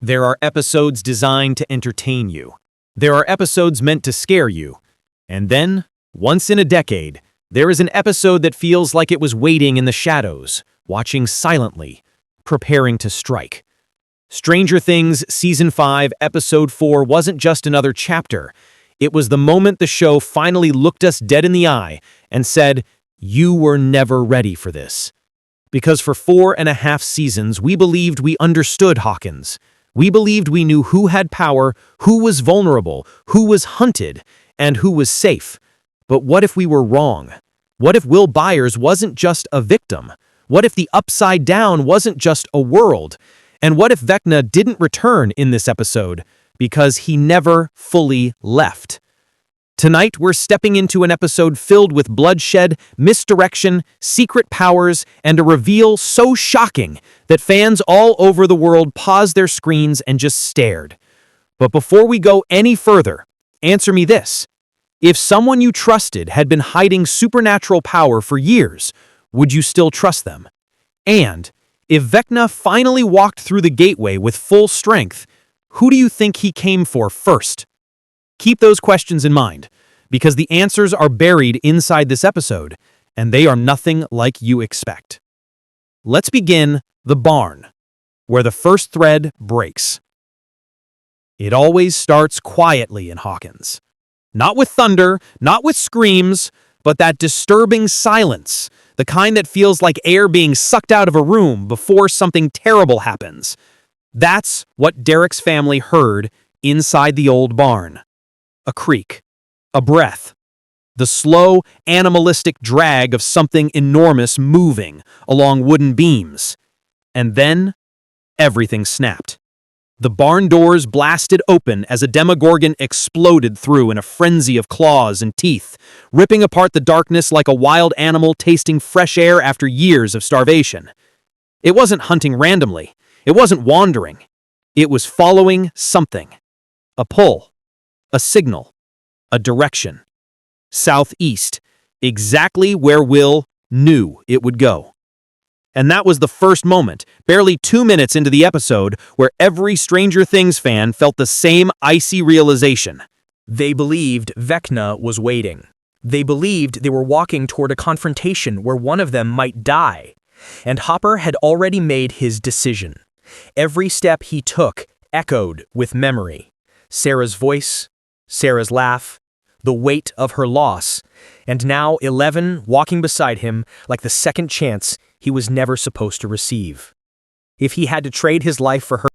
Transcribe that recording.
There are episodes designed to entertain you. There are episodes meant to scare you. And then, once in a decade, there is an episode that feels like it was waiting in the shadows, watching silently, preparing to strike. Stranger Things Season 5, Episode 4 wasn't just another chapter. It was the moment the show finally looked us dead in the eye and said, "You were never ready for this." Because for 4.5 seasons, we believed we understood Hawkins. We believed we knew who had power, who was vulnerable, who was hunted, and who was safe. But what if we were wrong? What if Will Byers wasn't just a victim? What if the Upside Down wasn't just a world? And what if Vecna didn't return in this episode because he never fully left? Tonight, we're stepping into an episode filled with bloodshed, misdirection, secret powers, and a reveal so shocking that fans all over the world paused their screens and just stared. But before we go any further, answer me this. If someone you trusted had been hiding supernatural power for years, would you still trust them? And if Vecna finally walked through the gateway with full strength, who do you think he came for first? Keep those questions in mind, because the answers are buried inside this episode, and they are nothing like you expect. Let's begin the barn, where the first thread breaks. It always starts quietly in Hawkins. Not with thunder, not with screams, but that disturbing silence, the kind that feels like air being sucked out of a room before something terrible happens. That's what Derek's family heard inside the old barn. A creak, a breath, the slow, animalistic drag of something enormous moving along wooden beams. And then, everything snapped. The barn doors blasted open as a Demogorgon exploded through in a frenzy of claws and teeth, ripping apart the darkness like a wild animal tasting fresh air after years of starvation. It wasn't hunting randomly. It wasn't wandering. It was following something. A pull. A signal. A direction. Southeast. Exactly where Will knew it would go. And that was the first moment, barely 2 minutes into the episode, where every Stranger Things fan felt the same icy realization. They believed Vecna was waiting. They believed they were walking toward a confrontation where one of them might die. And Hopper had already made his decision. Every step he took echoed with memory. Sarah's voice, Sarah's laugh, the weight of her loss, and now 11 walking beside him like the second chance he was never supposed to receive. If he had to trade his life for her,